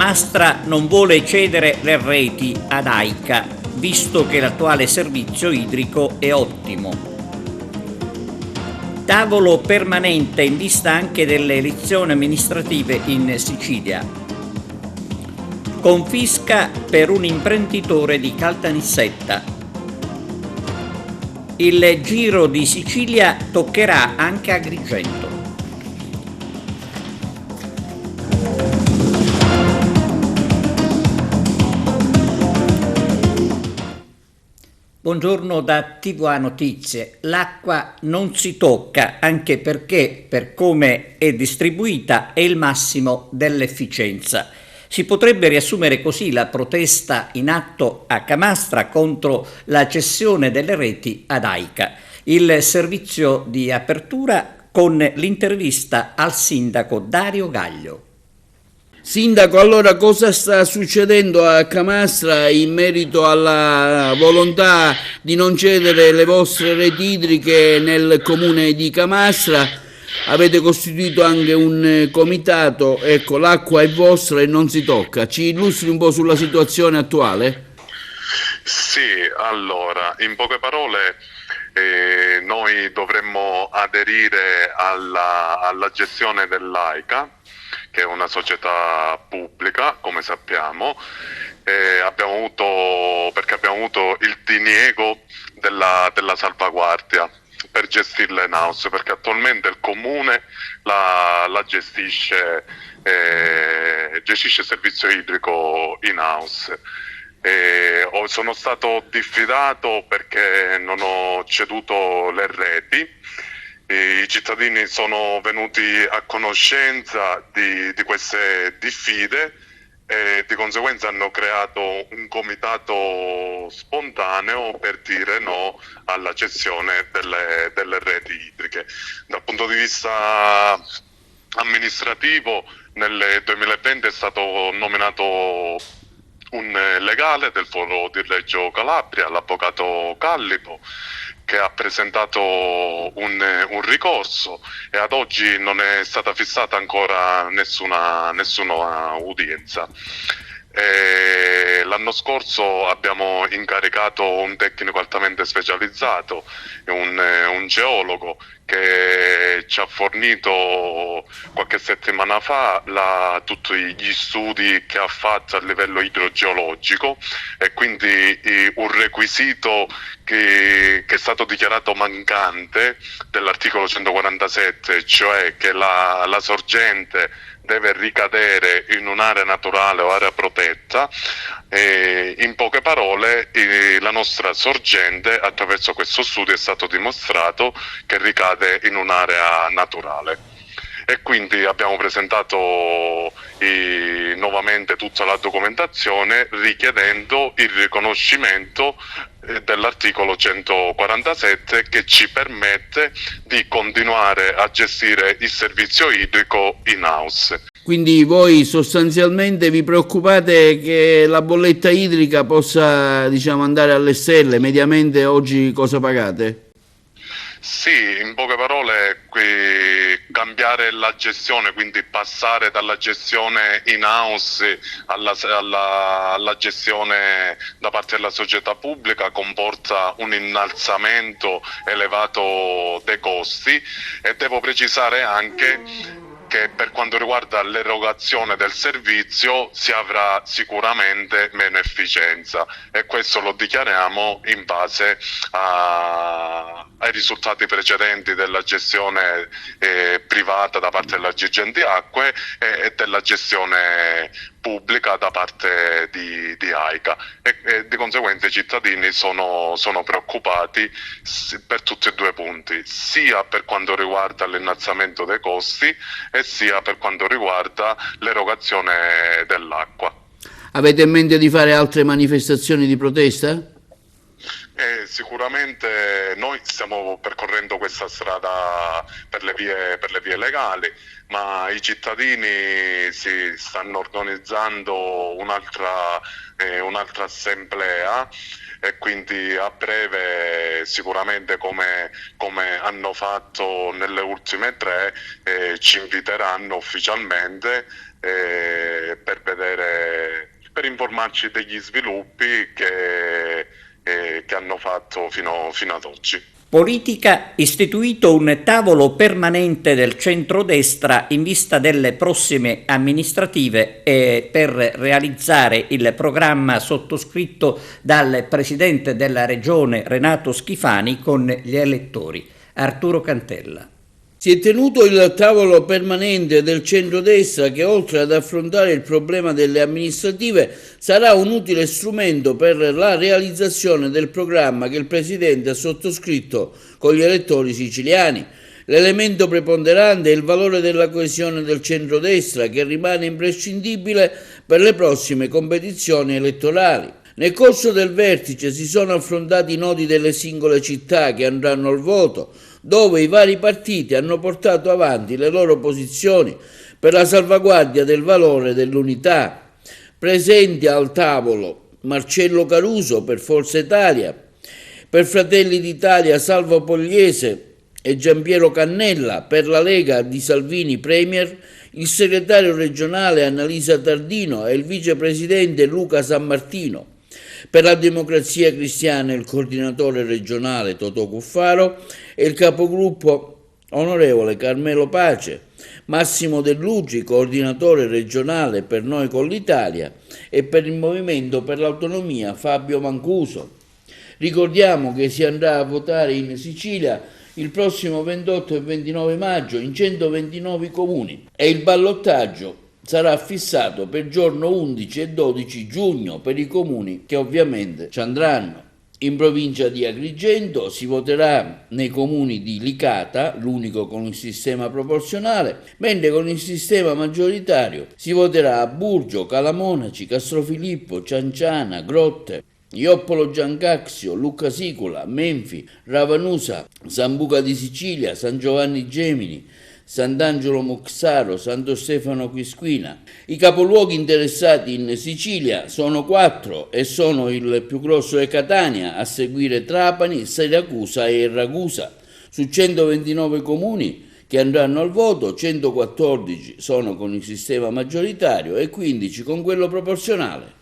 Camastra non vuole cedere le reti ad AICA, visto che l'attuale servizio idrico è ottimo. Tavolo permanente in vista anche delle elezioni amministrative in Sicilia. Confisca per un imprenditore di Caltanissetta. Il Giro di Sicilia toccherà anche Agrigento. Buongiorno da TVA Notizie. L'acqua non si tocca, anche perché, per come è distribuita, è il massimo dell'efficienza. Si potrebbe riassumere così la protesta in atto a Camastra contro la cessione delle reti ad AICA. Il servizio di apertura con l'intervista al sindaco Dario Gaglio. Sindaco, allora cosa sta succedendo a Camastra in merito alla volontà di non cedere le vostre reti idriche nel comune di Camastra? Avete costituito anche un comitato, ecco, l'acqua è vostra e non si tocca. Ci illustri un po' sulla situazione attuale? Sì, allora, in poche parole, noi dovremmo aderire alla gestione dell'AICA, che è una società pubblica, come sappiamo, perché abbiamo avuto il diniego della salvaguardia per gestirla in house, perché attualmente il comune la gestisce il servizio idrico in house. Sono stato diffidato perché non ho ceduto le reti. I cittadini sono venuti a conoscenza di queste diffide e di conseguenza hanno creato un comitato spontaneo per dire no alla cessione delle reti idriche. Dal punto di vista amministrativo, nel 2020 è stato nominato un legale del Foro di Reggio Calabria, l'avvocato Callipo, che ha presentato un ricorso e ad oggi non è stata fissata ancora nessuna udienza. L'anno scorso abbiamo incaricato un tecnico altamente specializzato, un geologo, che ci ha fornito qualche settimana fa tutti gli studi che ha fatto a livello idrogeologico, e quindi un requisito che è stato dichiarato mancante dell'articolo 147, cioè che la sorgente deve ricadere in un'area naturale o area protetta. In poche parole, la nostra sorgente, attraverso questo studio, è stato dimostrato che ricade in un'area naturale. E quindi abbiamo presentato nuovamente tutta la documentazione richiedendo il riconoscimento dell'articolo 147, che ci permette di continuare a gestire il servizio idrico in house. Quindi voi sostanzialmente vi preoccupate che la bolletta idrica possa, diciamo, andare alle stelle? Mediamente oggi cosa pagate? Sì, in poche parole, cambiare la gestione, quindi passare dalla gestione in house alla gestione da parte della società pubblica comporta un innalzamento elevato dei costi, e devo precisare anche che per quanto riguarda l'erogazione del servizio si avrà sicuramente meno efficienza, e questo lo dichiariamo in base ai risultati precedenti della gestione privata da parte della Girgenti Acque e della gestione pubblica da parte di AICA, e di conseguenza i cittadini sono preoccupati per tutti e due i punti, sia per quanto riguarda l'innalzamento dei costi e sia per quanto riguarda l'erogazione dell'acqua. Avete in mente di fare altre manifestazioni di protesta? Sicuramente noi stiamo percorrendo questa strada per le vie legali, ma i cittadini si stanno organizzando un'altra assemblea e quindi a breve sicuramente come hanno fatto nelle ultime tre ci inviteranno ufficialmente per informarci degli sviluppi che hanno fatto fino ad oggi. Politica, istituito un tavolo permanente del centrodestra in vista delle prossime amministrative e per realizzare il programma sottoscritto dal presidente della regione Renato Schifani con gli elettori. Arturo Cantella. Si è tenuto il tavolo permanente del centrodestra che, oltre ad affrontare il problema delle amministrative, sarà un utile strumento per la realizzazione del programma che il Presidente ha sottoscritto con gli elettori siciliani. L'elemento preponderante è il valore della coesione del centrodestra, che rimane imprescindibile per le prossime competizioni elettorali. Nel corso del vertice si sono affrontati i nodi delle singole città che andranno al voto, dove i vari partiti hanno portato avanti le loro posizioni per la salvaguardia del valore dell'unità. Presenti al tavolo Marcello Caruso per Forza Italia, per Fratelli d'Italia Salvo Pogliese e Giampiero Cannella, per la Lega di Salvini Premier, il segretario regionale Annalisa Tardino e il vicepresidente Luca Sammartino. Per la Democrazia Cristiana il coordinatore regionale Totò Cuffaro e il capogruppo onorevole Carmelo Pace, Massimo De Luigi, coordinatore regionale per Noi con l'Italia, e per il Movimento per l'Autonomia Fabio Mancuso. Ricordiamo che si andrà a votare in Sicilia il prossimo 28 e 29 maggio in 129 comuni e il ballottaggio sarà fissato per giorno 11 e 12 giugno per i comuni che ovviamente ci andranno. In provincia di Agrigento si voterà nei comuni di Licata, l'unico con il sistema proporzionale, mentre con il sistema maggioritario si voterà a Burgio, Calamonaci, Castrofilippo, Cianciana, Grotte, Ioppolo Giancazio, Lucca Sicola, Menfi, Ravanusa, Sambuca di Sicilia, San Giovanni Gemini, Sant'Angelo Moxaro, Santo Stefano Quisquina. I capoluoghi interessati in Sicilia sono 4 e sono il più grosso è Catania, a seguire Trapani, Siracusa e Ragusa. Su 129 comuni che andranno al voto, 114 sono con il sistema maggioritario e 15 con quello proporzionale.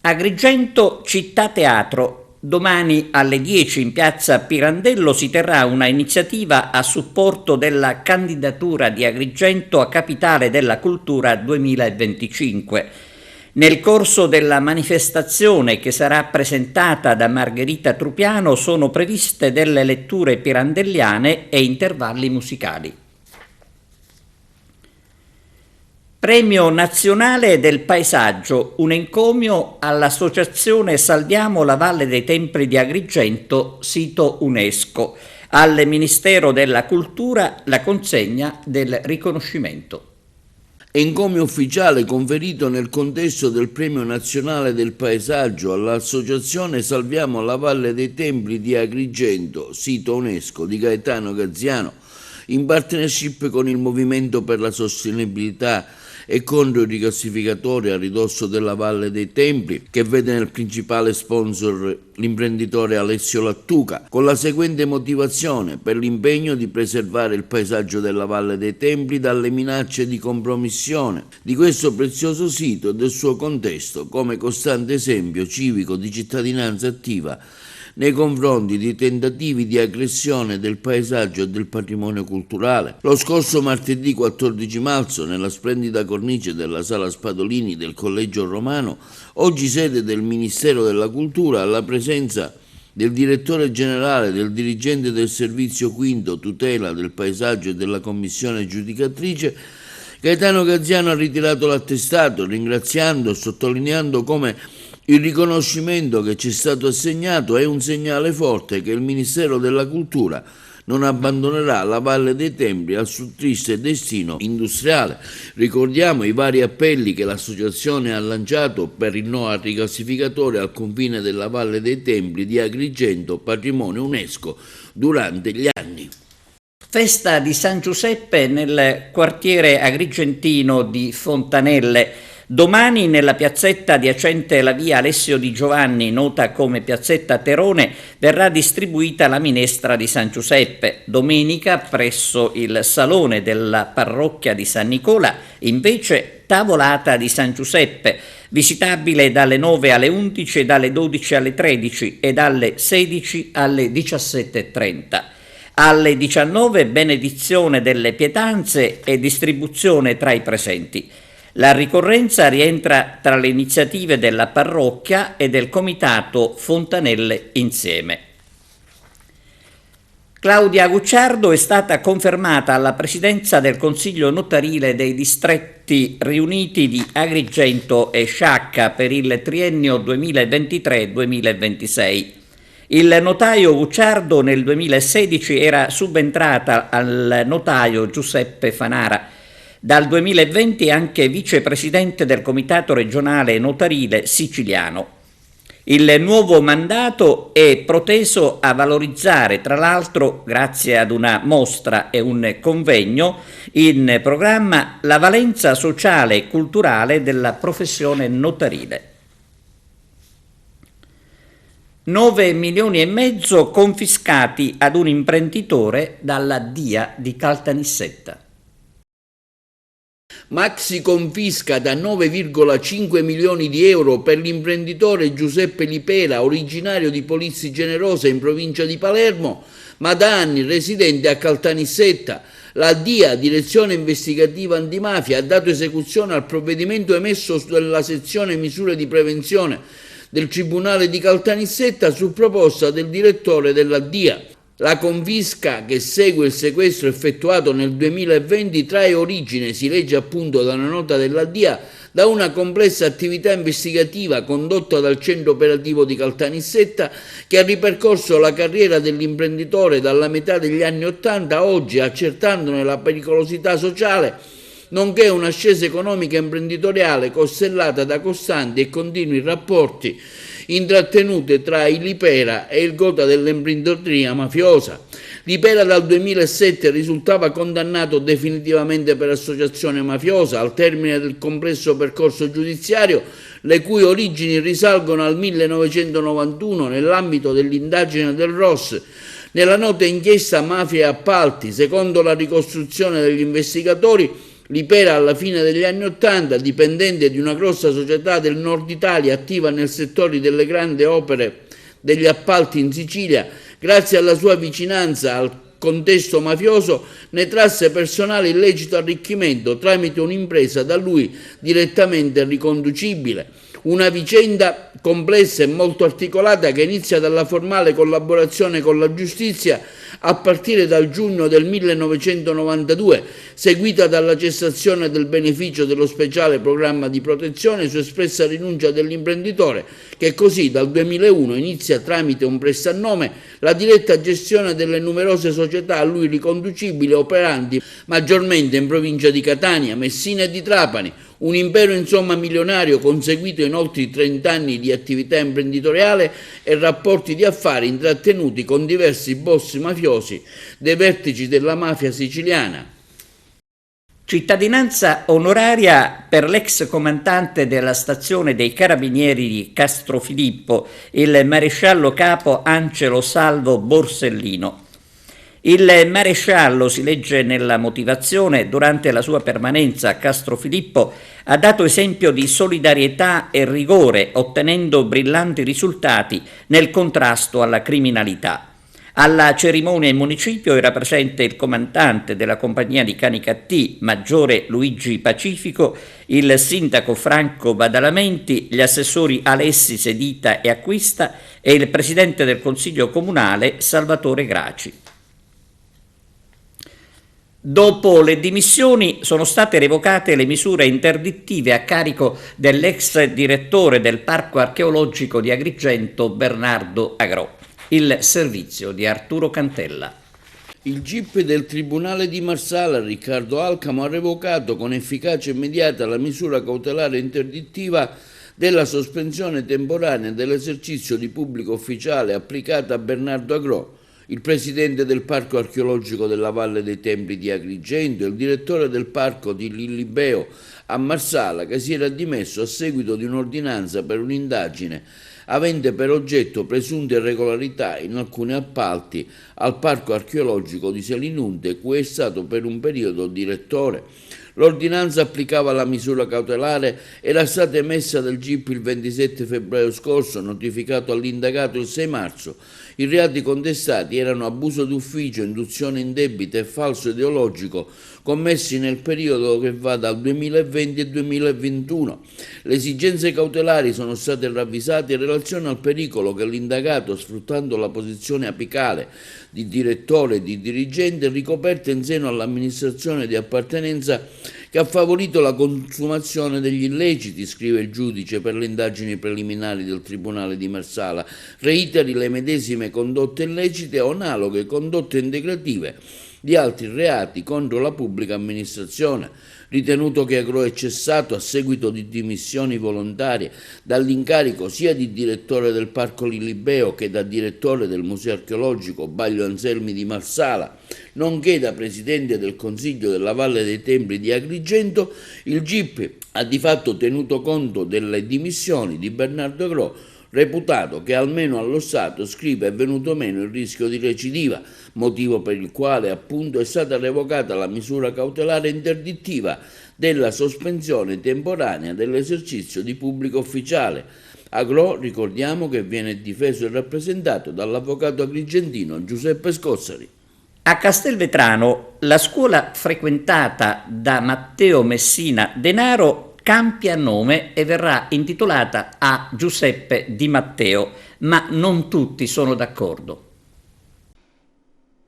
Agrigento Città Teatro. Domani alle 10 in piazza Pirandello si terrà una iniziativa a supporto della candidatura di Agrigento a Capitale della Cultura 2025. Nel corso della manifestazione, che sarà presentata da Margherita Trupiano, sono previste delle letture pirandelliane e intervalli musicali. Premio Nazionale del Paesaggio, un encomio all'Associazione Salviamo la Valle dei Templi di Agrigento, sito UNESCO. Al Ministero della Cultura la consegna del riconoscimento. Encomio ufficiale conferito nel contesto del Premio Nazionale del Paesaggio all'Associazione Salviamo la Valle dei Templi di Agrigento, sito UNESCO, di Gaetano Gaziano, in partnership con il Movimento per la Sostenibilità e contro i rigassificatori a ridosso della Valle dei Templi, che vede nel principale sponsor l'imprenditore Alessio Lattuca, con la seguente motivazione: per l'impegno di preservare il paesaggio della Valle dei Templi dalle minacce di compromissione di questo prezioso sito e del suo contesto, come costante esempio civico di cittadinanza attiva nei confronti di tentativi di aggressione del paesaggio e del patrimonio culturale. Lo scorso martedì 14 marzo, nella splendida cornice della Sala Spadolini del Collegio Romano, oggi sede del Ministero della Cultura, alla presenza del direttore generale, del dirigente del servizio quinto tutela del paesaggio e della commissione giudicatrice, Gaetano Gaziano ha ritirato l'attestato, ringraziando e sottolineando come il riconoscimento che ci è stato assegnato è un segnale forte che il Ministero della Cultura non abbandonerà la Valle dei Templi al suo triste destino industriale. Ricordiamo i vari appelli che l'associazione ha lanciato per il no al rigassificatore al confine della Valle dei Templi di Agrigento, patrimonio UNESCO, durante gli anni. Festa di San Giuseppe nel quartiere agrigentino di Fontanelle. Domani nella piazzetta adiacente la via Alessio Di Giovanni, nota come piazzetta Terone, verrà distribuita la minestra di San Giuseppe. Domenica presso il salone della parrocchia di San Nicola invece tavolata di San Giuseppe, visitabile dalle 9 alle 11 e dalle 12 alle 13 e dalle 16 alle 17:30. Alle 19 benedizione delle pietanze e distribuzione tra i presenti. La ricorrenza rientra tra le iniziative della parrocchia e del comitato Fontanelle Insieme. Claudia Gucciardo è stata confermata alla presidenza del Consiglio notarile dei distretti riuniti di Agrigento e Sciacca per il triennio 2023-2026. Il notaio Gucciardo nel 2016 era subentrata al notaio Giuseppe Fanara. Dal 2020 è anche vicepresidente del Comitato regionale notarile siciliano. Il nuovo mandato è proteso a valorizzare, tra l'altro, grazie ad una mostra e un convegno in programma, la valenza sociale e culturale della professione notarile. 9,5 milioni confiscati ad un imprenditore dalla DIA di Caltanissetta. Maxi confisca da 9,5 milioni di euro per l'imprenditore Giuseppe Lipera, originario di Polizzi Generosa in provincia di Palermo, ma da anni residente a Caltanissetta. La DIA, Direzione Investigativa Antimafia, ha dato esecuzione al provvedimento emesso dalla sezione misure di prevenzione del Tribunale di Caltanissetta su proposta del direttore della DIA. La confisca, che segue il sequestro effettuato nel 2020, trae origine, si legge appunto da una nota della DIA, da una complessa attività investigativa condotta dal centro operativo di Caltanissetta che ha ripercorso la carriera dell'imprenditore dalla metà degli anni '80 a oggi, accertandone la pericolosità sociale, nonché un'ascesa economica e imprenditoriale costellata da costanti e continui rapporti intrattenute tra il Lipera e il gota dell'imprenditoria mafiosa. Lipera dal 2007 risultava condannato definitivamente per associazione mafiosa al termine del complesso percorso giudiziario, le cui origini risalgono al 1991 nell'ambito dell'indagine del ROS. Nella nota inchiesta Mafia e Appalti, secondo la ricostruzione degli investigatori, Lipera alla fine degli anni '80, dipendente di una grossa società del nord Italia attiva nel settore delle grandi opere degli appalti in Sicilia, grazie alla sua vicinanza al contesto mafioso, ne trasse personale illecito arricchimento tramite un'impresa da lui direttamente riconducibile. Una vicenda complessa e molto articolata che inizia dalla formale collaborazione con la giustizia a partire dal giugno del 1992, seguita dalla cessazione del beneficio dello speciale programma di protezione su espressa rinuncia dell'imprenditore, che così dal 2001 inizia tramite un prestannome la diretta gestione delle numerose società a lui riconducibili operanti maggiormente in provincia di Catania, Messina e di Trapani. Un impero insomma milionario conseguito in oltre 30 anni di attività imprenditoriale e rapporti di affari intrattenuti con diversi boss mafiosi dei vertici della mafia siciliana. Cittadinanza onoraria per l'ex comandante della stazione dei Carabinieri di Castrofilippo, il maresciallo capo Angelo Salvo Borsellino. Il maresciallo, si legge nella motivazione, durante la sua permanenza a Castrofilippo ha dato esempio di solidarietà e rigore, ottenendo brillanti risultati nel contrasto alla criminalità. Alla cerimonia in municipio era presente il comandante della compagnia di Canicattì, maggiore Luigi Pacifico, il sindaco Franco Badalamenti, gli assessori Alessi Sedita e Acquista e il presidente del Consiglio Comunale Salvatore Graci. Dopo le dimissioni sono state revocate le misure interdittive a carico dell'ex direttore del Parco Archeologico di Agrigento Bernardo Agrò. Il servizio di Arturo Cantella. Il GIP del Tribunale di Marsala, Riccardo Alcamo, ha revocato con efficacia immediata la misura cautelare interdittiva della sospensione temporanea dell'esercizio di pubblico ufficiale applicata a Bernardo Agrò, il presidente del Parco Archeologico della Valle dei Templi di Agrigento e il direttore del Parco di Lillibeo a Marsala, che si era dimesso a seguito di un'ordinanza per un'indagine avente per oggetto presunte irregolarità in alcuni appalti al Parco Archeologico di Selinunte, cui è stato per un periodo direttore. L'ordinanza applicava la misura cautelare, era stata emessa dal GIP il 27 febbraio scorso, notificato all'indagato il 6 marzo. I reati contestati erano abuso d'ufficio, induzione indebita e falso ideologico, commessi nel periodo che va dal 2020 al 2021. Le esigenze cautelari sono state ravvisate in relazione al pericolo che l'indagato, sfruttando la posizione apicale di direttore e di dirigente ricoperta in seno all'amministrazione di appartenenza, che ha favorito la consumazione degli illeciti, scrive il giudice per le indagini preliminari del Tribunale di Marsala, reiteri le medesime condotte illecite o analoghe condotte integrative di altri reati contro la pubblica amministrazione. Ritenuto che Agrò è cessato a seguito di dimissioni volontarie dall'incarico sia di direttore del Parco Lillibeo che da direttore del Museo Archeologico Baglio Anselmi di Marsala, nonché da presidente del Consiglio della Valle dei Templi di Agrigento, il GIP ha di fatto tenuto conto delle dimissioni di Bernardo Agrò, reputato che almeno allo Stato, scrive, è venuto meno il rischio di recidiva, motivo per il quale appunto è stata revocata la misura cautelare interdittiva della sospensione temporanea dell'esercizio di pubblico ufficiale. Agrò, ricordiamo che viene difeso e rappresentato dall'avvocato agrigentino Giuseppe Scozzari. A Castelvetrano la scuola frequentata da Matteo Messina Denaro cambia nome e verrà intitolata a Giuseppe Di Matteo, ma non tutti sono d'accordo.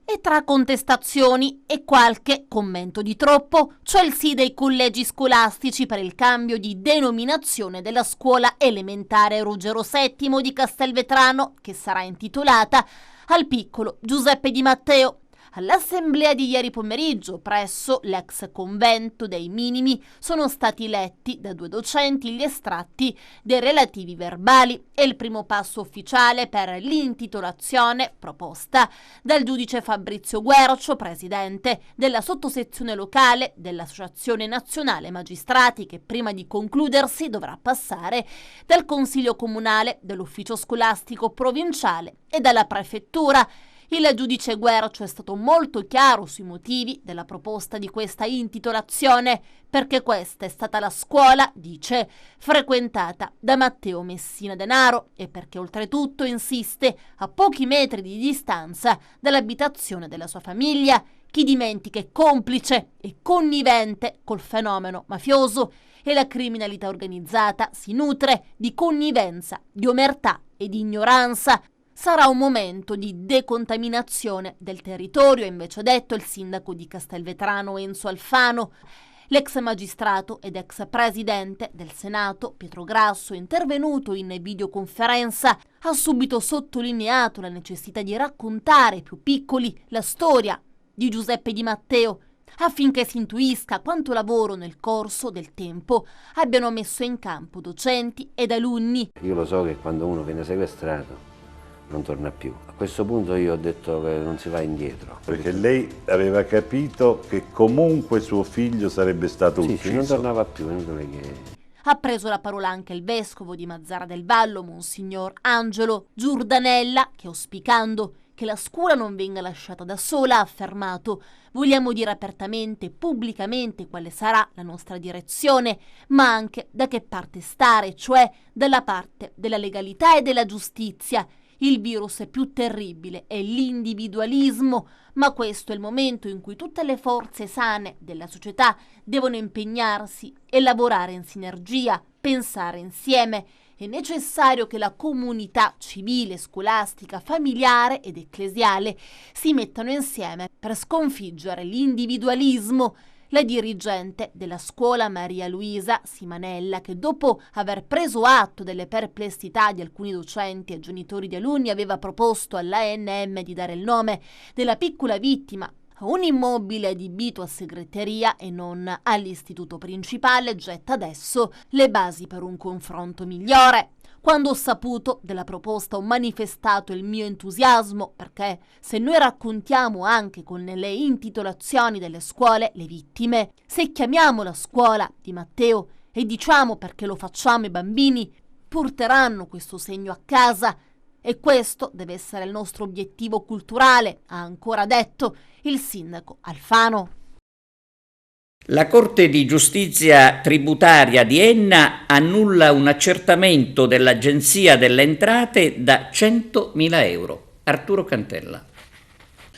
E tra contestazioni e qualche commento di troppo, c'è il sì dei collegi scolastici per il cambio di denominazione della scuola elementare Ruggero VII di Castelvetrano, che sarà intitolata al piccolo Giuseppe Di Matteo. All'assemblea di ieri pomeriggio, presso l'ex convento dei Minimi, sono stati letti da 2 docenti gli estratti dei relativi verbali e il primo passo ufficiale per l'intitolazione proposta dal giudice Fabrizio Guercio, presidente della sottosezione locale dell'Associazione Nazionale Magistrati, che prima di concludersi dovrà passare dal Consiglio Comunale, dall'Ufficio Scolastico Provinciale e dalla Prefettura. Il giudice Guercio è stato molto chiaro sui motivi della proposta di questa intitolazione, perché questa è stata la scuola, dice, frequentata da Matteo Messina Denaro e perché oltretutto insiste a pochi metri di distanza dall'abitazione della sua famiglia. Chi dimentica è complice e connivente col fenomeno mafioso e la criminalità organizzata si nutre di connivenza, di omertà e di ignoranza. Sarà un momento di decontaminazione del territorio, ha invece detto il sindaco di Castelvetrano Enzo Alfano. L'ex magistrato ed ex presidente del Senato Pietro Grasso, intervenuto in videoconferenza, ha subito sottolineato la necessità di raccontare ai più piccoli la storia di Giuseppe Di Matteo, affinché si intuisca quanto lavoro nel corso del tempo abbiano messo in campo docenti ed alunni. Io lo so che quando uno viene sequestrato non torna più. A questo punto io ho detto che non si va indietro. Perché lei aveva capito che comunque suo figlio sarebbe stato ucciso. Sì, non tornava più, è inutile che... Ha preso la parola anche il vescovo di Mazzara del Vallo, Monsignor Angelo Giordanella, che auspicando che la scuola non venga lasciata da sola ha affermato: vogliamo dire apertamente e pubblicamente quale sarà la nostra direzione, ma anche da che parte stare, cioè dalla parte della legalità e della giustizia. Il virus più terribile è l'individualismo, ma questo è il momento in cui tutte le forze sane della società devono impegnarsi e lavorare in sinergia, pensare insieme. È necessario che la comunità civile, scolastica, familiare ed ecclesiale si mettano insieme per sconfiggere l'individualismo. La dirigente della scuola Maria Luisa Simanella, che dopo aver preso atto delle perplessità di alcuni docenti e genitori di alunni aveva proposto all'ANM di dare il nome della piccola vittima a un immobile adibito a segreteria e non all'istituto principale, getta adesso le basi per un confronto migliore. Quando ho saputo della proposta ho manifestato il mio entusiasmo, perché se noi raccontiamo anche con le intitolazioni delle scuole le vittime, se chiamiamo la scuola di Matteo e diciamo perché lo facciamo ai bambini, porteranno questo segno a casa e questo deve essere il nostro obiettivo culturale, ha ancora detto il sindaco Alfano. La Corte di Giustizia Tributaria di Enna annulla un accertamento dell'Agenzia delle Entrate da 100.000 euro. Arturo Cantella.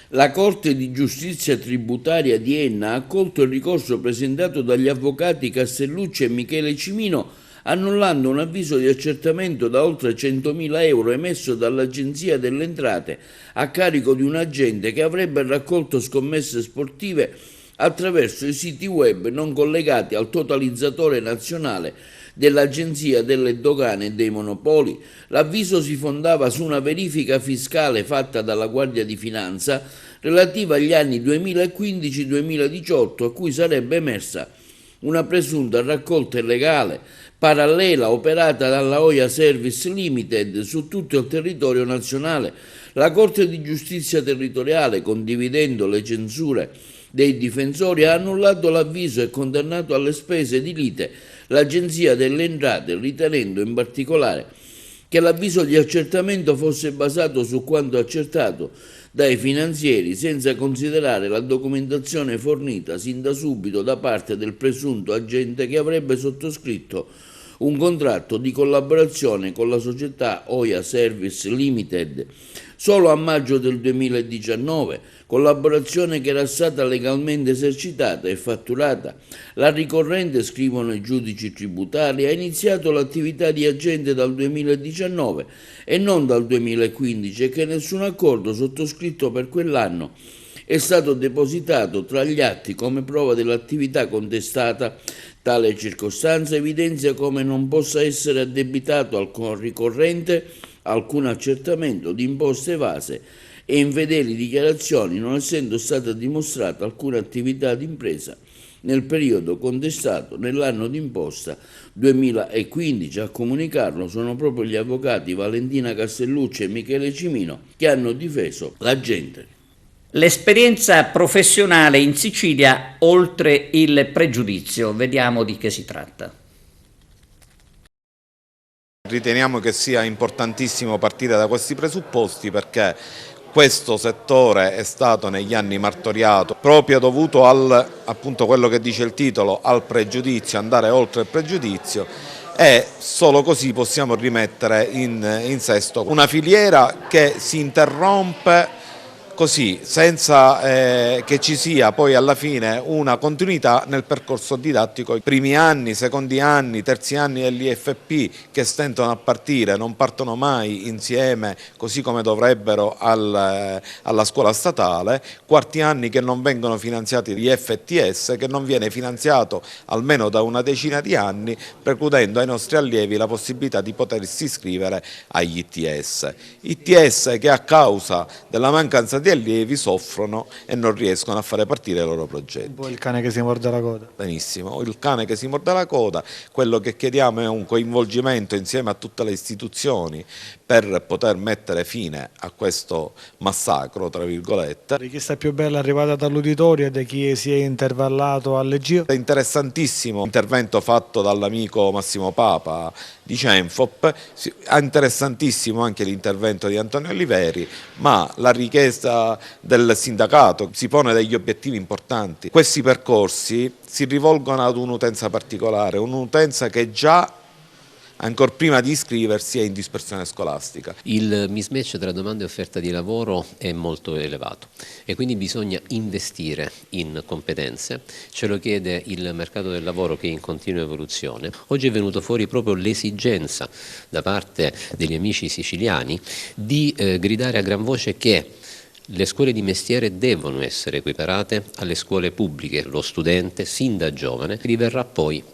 La Corte di Giustizia Tributaria di Enna ha accolto il ricorso presentato dagli avvocati Castellucci e Michele Cimino, annullando un avviso di accertamento da oltre 100.000 euro emesso dall'Agenzia delle Entrate a carico di un agente che avrebbe raccolto scommesse sportive attraverso i siti web non collegati al totalizzatore nazionale dell'Agenzia delle Dogane e dei Monopoli. L'avviso si fondava su una verifica fiscale fatta dalla Guardia di Finanza relativa agli anni 2015-2018, a cui sarebbe emersa una presunta raccolta illegale parallela operata dalla Oia Service Limited su tutto il territorio nazionale. La Corte di Giustizia Territoriale, condividendo le censure dei difensori, ha annullato l'avviso e condannato alle spese di lite l'Agenzia delle Entrate, ritenendo in particolare che l'avviso di accertamento fosse basato su quanto accertato dai finanzieri, senza considerare la documentazione fornita sin da subito da parte del presunto agente che avrebbe sottoscritto un contratto di collaborazione con la società Oia Service Limited solo a maggio del 2019, collaborazione che era stata legalmente esercitata e fatturata. La ricorrente, scrivono i giudici tributari, ha iniziato l'attività di agente dal 2019 e non dal 2015 e che nessun accordo sottoscritto per quell'anno è stato depositato tra gli atti come prova dell'attività contestata. Tale circostanza evidenzia come non possa essere addebitato al ricorrente alcun accertamento di imposte evase e infedeli dichiarazioni, non essendo stata dimostrata alcuna attività d'impresa nel periodo contestato nell'anno d'imposta 2015. A comunicarlo sono proprio gli avvocati Valentina Castellucci e Michele Cimino, che hanno difeso l'agente. L'esperienza professionale in Sicilia oltre il pregiudizio. Vediamo di che si tratta. Riteniamo che sia importantissimo partire da questi presupposti perché questo settore è stato negli anni martoriato proprio dovuto al, appunto quello che dice il titolo, al pregiudizio, andare oltre il pregiudizio, e solo così possiamo rimettere in sesto una filiera che si interrompe così, senza che ci sia poi alla fine una continuità nel percorso didattico. I primi anni, secondi anni, terzi anni dell'IFP che stentano a partire non partono mai insieme così come dovrebbero alla scuola statale, quarti anni che non vengono finanziati gli FTS, che non viene finanziato almeno da una decina di anni, precludendo ai nostri allievi la possibilità di potersi iscrivere agli ITS. ITS che a causa della mancanza di allievi soffrono e non riescono a fare partire i loro progetti. Un po' il cane che si morde la coda. Benissimo, il cane che si morde la coda. Quello che chiediamo è un coinvolgimento insieme a tutte le istituzioni per poter mettere fine a questo massacro, tra virgolette. La richiesta più bella è arrivata dall'uditorio e da chi si è intervallato a leggere. È interessantissimo l'intervento fatto dall'amico Massimo Papa di Cenfop, è interessantissimo anche l'intervento di Antonio Oliveri, ma la richiesta del sindacato si pone degli obiettivi importanti. Questi percorsi si rivolgono ad un'utenza particolare, un'utenza che già ancora prima di iscriversi è in dispersione scolastica. Il mismatch tra domanda e offerta di lavoro è molto elevato e quindi bisogna investire in competenze, ce lo chiede il mercato del lavoro che è in continua evoluzione. Oggi è venuto fuori proprio l'esigenza da parte degli amici siciliani di gridare a gran voce che Le scuole di mestiere devono essere equiparate alle scuole pubbliche, lo studente sin da giovane diverrà poi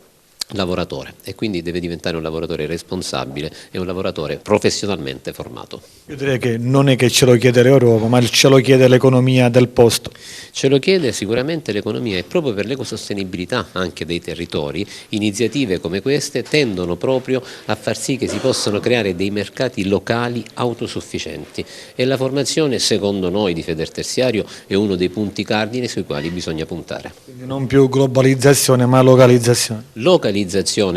lavoratore e quindi deve diventare un lavoratore responsabile e un lavoratore professionalmente formato. Io direi che non è che ce lo chiede l'Europa, ma ce lo chiede l'economia del posto. Ce lo chiede sicuramente l'economia e proprio per l'ecosostenibilità anche dei territori, iniziative come queste tendono proprio a far sì che si possano creare dei mercati locali autosufficienti e la formazione, secondo noi di Federterziario, è uno dei punti cardine sui quali bisogna puntare. Quindi non più globalizzazione ma localizzazione.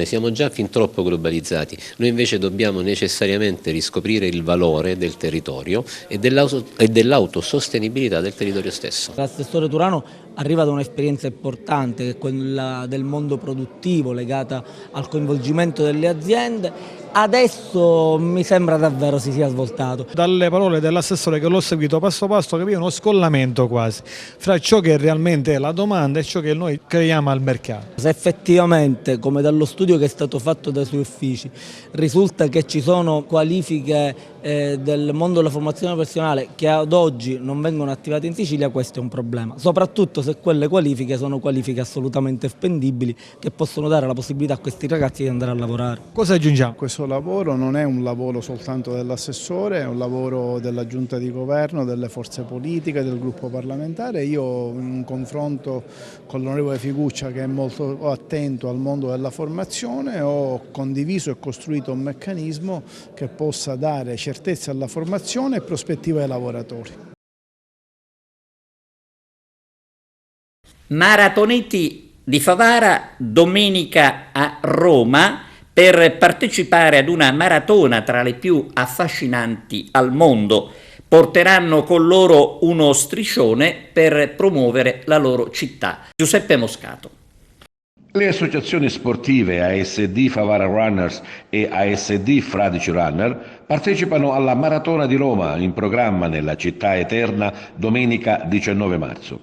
Siamo già fin troppo globalizzati, noi invece dobbiamo necessariamente riscoprire il valore del territorio e dell'autosostenibilità del territorio stesso. L'assessore Turano arriva da un'esperienza importante, che è quella del mondo produttivo legata al coinvolgimento delle aziende. Adesso mi sembra davvero si sia svoltato. Dalle parole dell'assessore che l'ho seguito passo passo capivo uno scollamento quasi fra ciò che realmente è la domanda e ciò che noi creiamo al mercato. Se effettivamente, come dallo studio che è stato fatto dai suoi uffici, risulta che ci sono qualifiche del mondo della formazione professionale che ad oggi non vengono attivate in Sicilia, questo è un problema, soprattutto se quelle qualifiche sono qualifiche assolutamente spendibili che possono dare la possibilità a questi ragazzi di andare a lavorare. Cosa aggiungiamo? Questo lavoro non è un lavoro soltanto dell'assessore, è un lavoro della giunta di governo, delle forze politiche, del gruppo parlamentare. Io in un confronto con l'onorevole Figuccia, che è molto attento al mondo della formazione, ho condiviso e costruito un meccanismo che possa dare certezza alla formazione e prospettive ai lavoratori. Maratoneti di Favara domenica a Roma per partecipare ad una maratona tra le più affascinanti al mondo. Porteranno con loro uno striscione per promuovere la loro città. Giuseppe Moscato. Le associazioni sportive ASD Favara Runners e ASD Fradici Runner partecipano alla Maratona di Roma in programma nella città eterna domenica 19 marzo.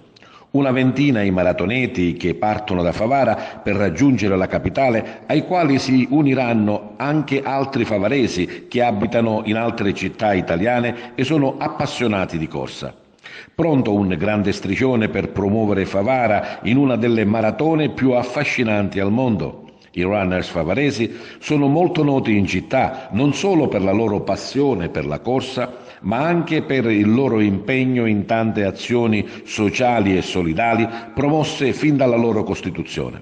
Una ventina i maratoneti che partono da Favara per raggiungere la capitale, ai quali si uniranno anche altri favaresi che abitano in altre città italiane e sono appassionati di corsa. Pronto un grande striscione per promuovere Favara in una delle maratone più affascinanti al mondo. I runners favaresi sono molto noti in città non solo per la loro passione per la corsa, ma anche per il loro impegno in tante azioni sociali e solidali promosse fin dalla loro costituzione.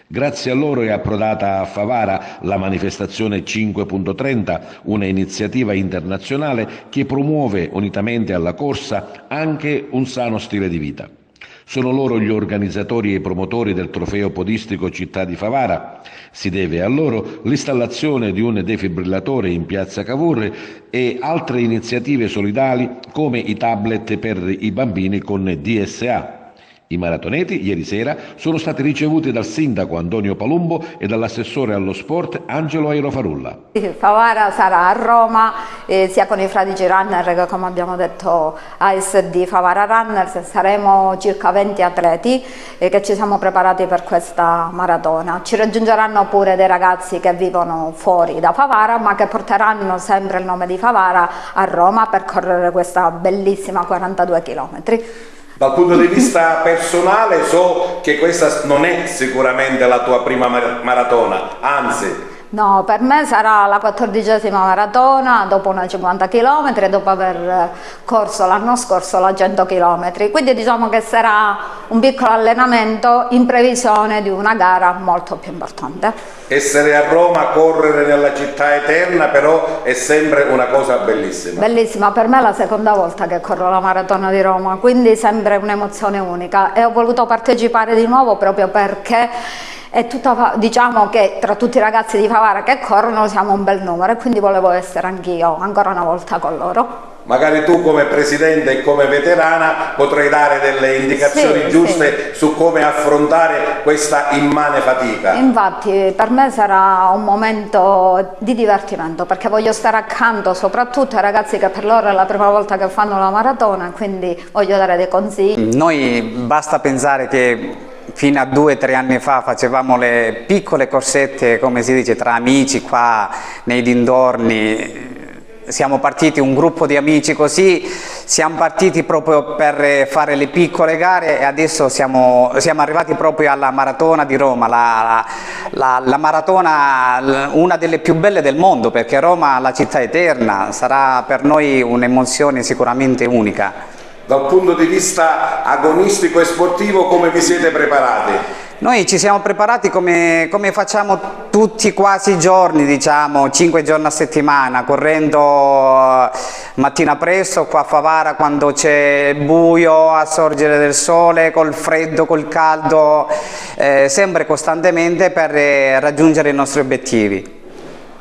Grazie a loro è approdata a Favara la manifestazione 5.30, una iniziativa internazionale che promuove, unitamente alla corsa, anche un sano stile di vita. Sono loro gli organizzatori e promotori del trofeo podistico Città di Favara. Si deve a loro l'installazione di un defibrillatore in piazza Cavour e altre iniziative solidali come i tablet per i bambini con DSA. I maratoneti ieri sera sono stati ricevuti dal sindaco Antonio Palumbo e dall'assessore allo sport Angelo Airofarulla. Favara sarà a Roma sia con i Fradici Runner che, come abbiamo detto, ASD Favara Runners. Saremo circa 20 atleti che ci siamo preparati per questa maratona. Ci raggiungeranno pure dei ragazzi che vivono fuori da Favara ma che porteranno sempre il nome di Favara a Roma per correre questa bellissima 42 km. Dal punto di vista personale so che questa non è sicuramente la tua prima maratona, anzi. No, per me sarà la 14ª maratona dopo una 50 km, dopo aver corso l'anno scorso la 100 km, quindi diciamo che sarà un piccolo allenamento in previsione di una gara molto più importante. Essere a Roma, correre nella città eterna però è sempre una cosa bellissima. Bellissima, per me è la seconda volta che corro la maratona di Roma, quindi sempre un'emozione unica e ho voluto partecipare di nuovo proprio perché è tutta, diciamo che tra tutti i ragazzi di Favara che corrono siamo un bel numero e quindi volevo essere anch'io ancora una volta con loro. Magari tu come presidente e come veterana potrai dare delle indicazioni giuste su come affrontare questa immane fatica. Infatti per me sarà un momento di divertimento perché voglio stare accanto soprattutto ai ragazzi che per loro è la prima volta che fanno la maratona, quindi voglio dare dei consigli. Noi basta pensare che fino a 2 o 3 anni fa facevamo le piccole corsette, come si dice, tra amici qua nei dintorni. Siamo partiti un gruppo di amici così, siamo partiti proprio per fare le piccole gare e adesso siamo arrivati proprio alla maratona di Roma, la maratona una delle più belle del mondo, perché Roma, la città eterna, sarà per noi un'emozione sicuramente unica. Dal punto di vista agonistico e sportivo, come vi siete preparati? Noi ci siamo preparati come facciamo tutti quasi i giorni, diciamo 5 giorni a settimana, correndo mattina presto qua a Favara quando c'è buio, a sorgere del sole, col freddo, col caldo, sempre costantemente per raggiungere i nostri obiettivi.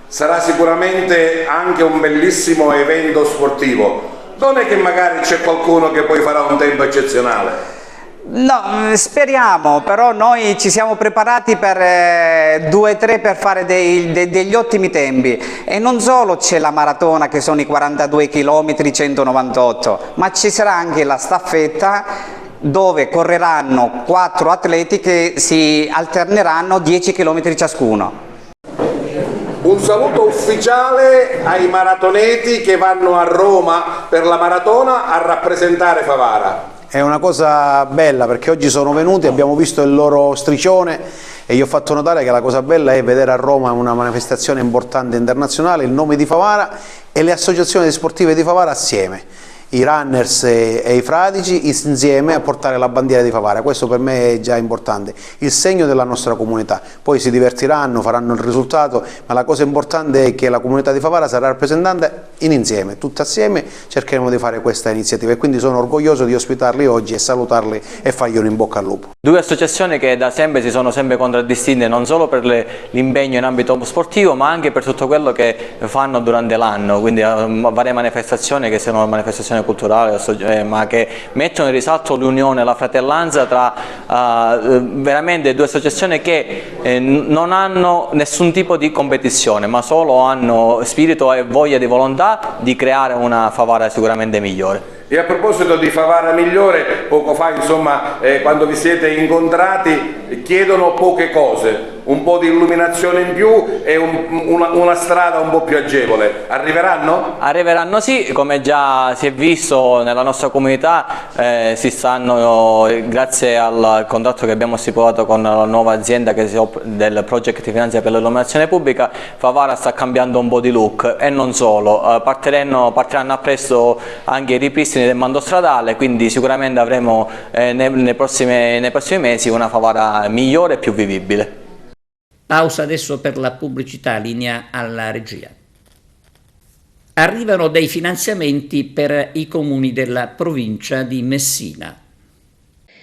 Sarà sicuramente anche un bellissimo evento sportivo. Non è che magari c'è qualcuno che poi farà un tempo eccezionale? No, speriamo, però noi ci siamo preparati per 2-3 per fare degli ottimi tempi, e non solo c'è la maratona che sono i 42 km 198, ma ci sarà anche la staffetta dove correranno 4 atleti che si alterneranno 10 km ciascuno. Un saluto ufficiale ai maratoneti che vanno a Roma per la maratona a rappresentare Favara. È una cosa bella perché oggi sono venuti, abbiamo visto il loro striscione e gli ho fatto notare che la cosa bella è vedere a Roma una manifestazione importante internazionale, il nome di Favara e le associazioni sportive di Favara assieme, i runners e i fradici insieme a portare la bandiera di Favara. Questo per me è già importante, il segno della nostra comunità. Poi si divertiranno, faranno il risultato, ma la cosa importante è che la comunità di Favara sarà rappresentata insieme, tutti assieme cercheremo di fare questa iniziativa, e quindi sono orgoglioso di ospitarli oggi e salutarli e fargli un in bocca al lupo. Due associazioni che da sempre si sono sempre contraddistinte non solo per l'impegno in ambito sportivo, ma anche per tutto quello che fanno durante l'anno, quindi varie manifestazioni che sono manifestazioni culturali, ma che mettono in risalto l'unione e la fratellanza tra veramente due associazioni che non hanno nessun tipo di competizione, ma solo hanno spirito e voglia di volontà di creare una Favara sicuramente migliore. E a proposito di Favara migliore, poco fa insomma quando vi siete incontrati chiedono poche cose, un po' di illuminazione in più e una strada un po' più agevole. Arriveranno? Arriveranno sì, come già si è visto nella nostra comunità, si stanno, grazie al contratto che abbiamo stipulato con la nuova azienda che si occupa del Project Finanza per l'illuminazione pubblica, Favara sta cambiando un po' di look, e non solo, partiranno a presto anche i ripristini del mando stradale, quindi sicuramente avremo nei prossimi mesi una Favara migliore e più vivibile. Pausa adesso per la pubblicità, linea alla regia. Arrivano dei finanziamenti per i comuni della provincia di Messina.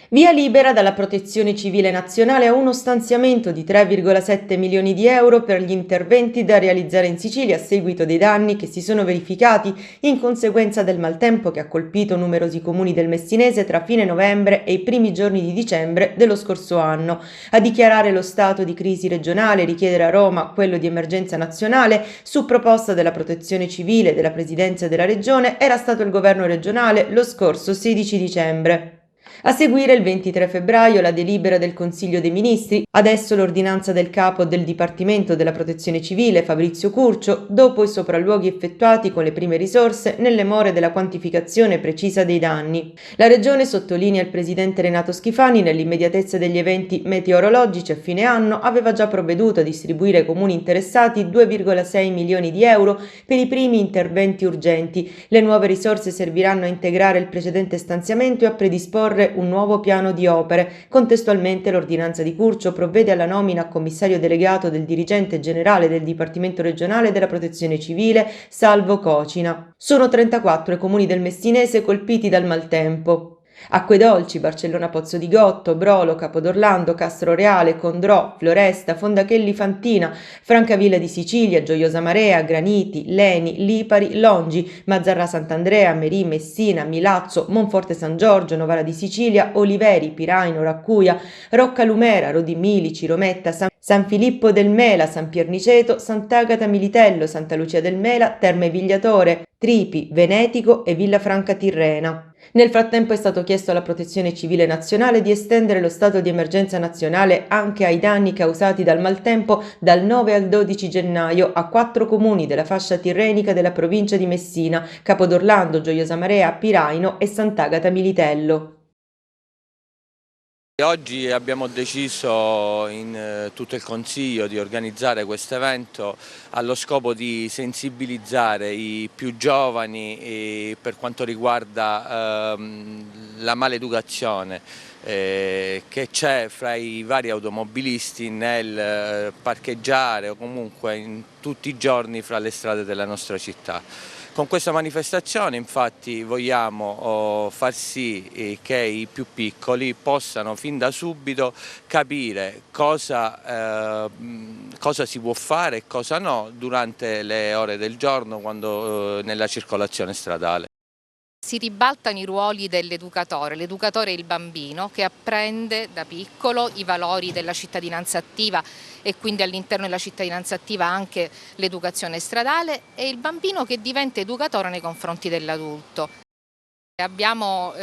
Via libera dalla Protezione Civile Nazionale a uno stanziamento di 3,7 milioni di euro per gli interventi da realizzare in Sicilia a seguito dei danni che si sono verificati in conseguenza del maltempo che ha colpito numerosi comuni del Messinese tra fine novembre e i primi giorni di dicembre dello scorso anno. A dichiarare lo stato di crisi regionale e richiedere a Roma quello di emergenza nazionale su proposta della Protezione Civile e della Presidenza della Regione era stato il governo regionale lo scorso 16 dicembre. A seguire il 23 febbraio la delibera del Consiglio dei Ministri, adesso l'ordinanza del capo del Dipartimento della Protezione Civile Fabrizio Curcio, dopo i sopralluoghi effettuati con le prime risorse nelle more della quantificazione precisa dei danni. La Regione, sottolinea il Presidente Renato Schifani, nell'immediatezza degli eventi meteorologici a fine anno aveva già provveduto a distribuire ai comuni interessati 2,6 milioni di euro per i primi interventi urgenti. Le nuove risorse serviranno a integrare il precedente stanziamento e a predisporre un nuovo piano di opere. Contestualmente l'ordinanza di Curcio provvede alla nomina a commissario delegato del dirigente generale del Dipartimento regionale della Protezione Civile, Salvo Cocina. Sono 34 i comuni del Messinese colpiti dal maltempo. Acquedolci, Barcellona Pozzo di Gotto, Brolo, Capodorlando, Castroreale, Condrò, Floresta, Fondachelli Fantina, Francavilla di Sicilia, Gioiosa Marea, Graniti, Leni, Lipari, Longi, Mazzarra Sant'Andrea, Merì, Messina, Milazzo, Monforte San Giorgio, Novara di Sicilia, Oliveri, Piraino, Raccuia, Rocca Lumera, Rodimili, Cirometta, San Filippo del Mela, San Pierniceto, Sant'Agata Militello, Santa Lucia del Mela, Terme Vigliatore, Tripi, Venetico e Villa Franca Tirrena. Nel frattempo è stato chiesto alla Protezione Civile Nazionale di estendere lo stato di emergenza nazionale anche ai danni causati dal maltempo dal 9 al 12 gennaio a 4 comuni della fascia tirrenica della provincia di Messina, Capodorlando, Gioiosa Marea, Piraino e Sant'Agata Militello. Oggi abbiamo deciso in tutto il Consiglio di organizzare questo evento allo scopo di sensibilizzare i più giovani per quanto riguarda la maleducazione che c'è fra i vari automobilisti nel parcheggiare o comunque in tutti i giorni fra le strade della nostra città. Con questa manifestazione infatti vogliamo far sì che i più piccoli possano fin da subito capire cosa si può fare e cosa no durante le ore del giorno quando nella circolazione stradale. Si ribaltano i ruoli dell'educatore. L'educatore è il bambino che apprende da piccolo i valori della cittadinanza attiva e quindi all'interno della cittadinanza attiva anche l'educazione stradale, e il bambino che diventa educatore nei confronti dell'adulto. Abbiamo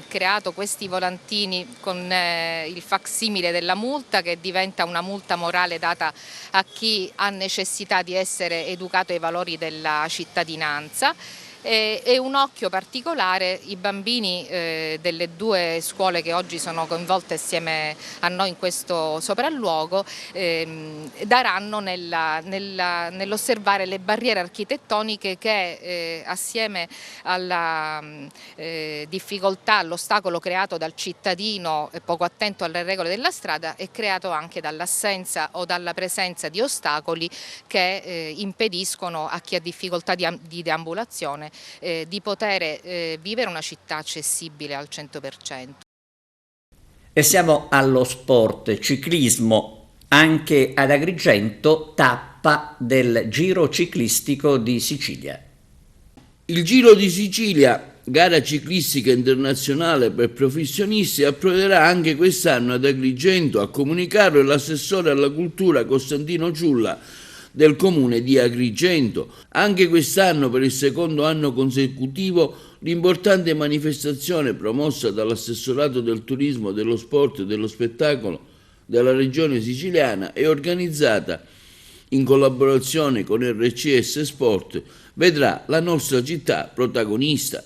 creato questi volantini con il facsimile della multa, che diventa una multa morale data a chi ha necessità di essere educato ai valori della cittadinanza. E un occhio particolare i bambini delle 2 scuole che oggi sono coinvolte assieme a noi in questo sopralluogo daranno nell'osservare le barriere architettoniche che assieme alla difficoltà, all'ostacolo creato dal cittadino poco attento alle regole della strada, è creato anche dall'assenza o dalla presenza di ostacoli che impediscono a chi ha difficoltà di deambulazione di poter vivere una città accessibile al 100%. E siamo allo sport, ciclismo, anche ad Agrigento, tappa del Giro Ciclistico di Sicilia. Il Giro di Sicilia, gara ciclistica internazionale per professionisti, approderà anche quest'anno ad Agrigento. A comunicarlo l'assessore alla cultura Costantino Ciulla del comune di Agrigento. Anche quest'anno, per il secondo anno consecutivo, l'importante manifestazione promossa dall'assessorato del turismo, dello sport e dello spettacolo della regione siciliana è organizzata in collaborazione con RCS Sport, vedrà la nostra città protagonista.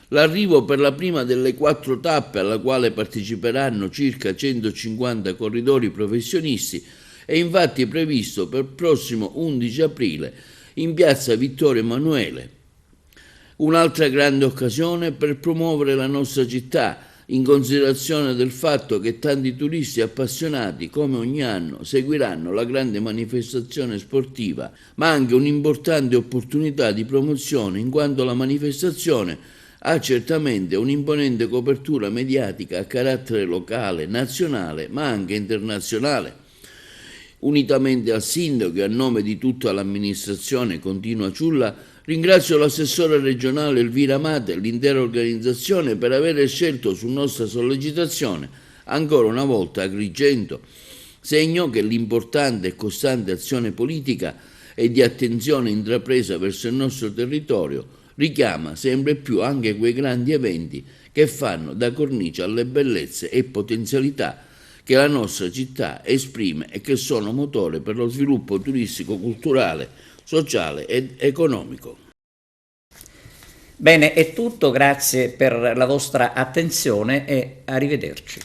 L'arrivo per la prima delle 4 tappe, alla quale parteciperanno circa 150 corridori professionisti, è infatti previsto per il prossimo 11 aprile in piazza Vittorio Emanuele. Un'altra grande occasione per promuovere la nostra città, in considerazione del fatto che tanti turisti appassionati, come ogni anno, seguiranno la grande manifestazione sportiva, ma anche un'importante opportunità di promozione, in quanto la manifestazione ha certamente un'imponente copertura mediatica a carattere locale, nazionale, ma anche internazionale. Unitamente al sindaco e a nome di tutta l'amministrazione, continua Ciulla, ringrazio l'assessore regionale Elvira Mate e l'intera organizzazione per aver scelto su nostra sollecitazione ancora una volta Agrigento, segno che l'importante e costante azione politica e di attenzione intrapresa verso il nostro territorio richiama sempre più anche quei grandi eventi che fanno da cornice alle bellezze e potenzialità che la nostra città esprime e che sono motore per lo sviluppo turistico, culturale, sociale ed economico. Bene, è tutto, grazie per la vostra attenzione e arrivederci.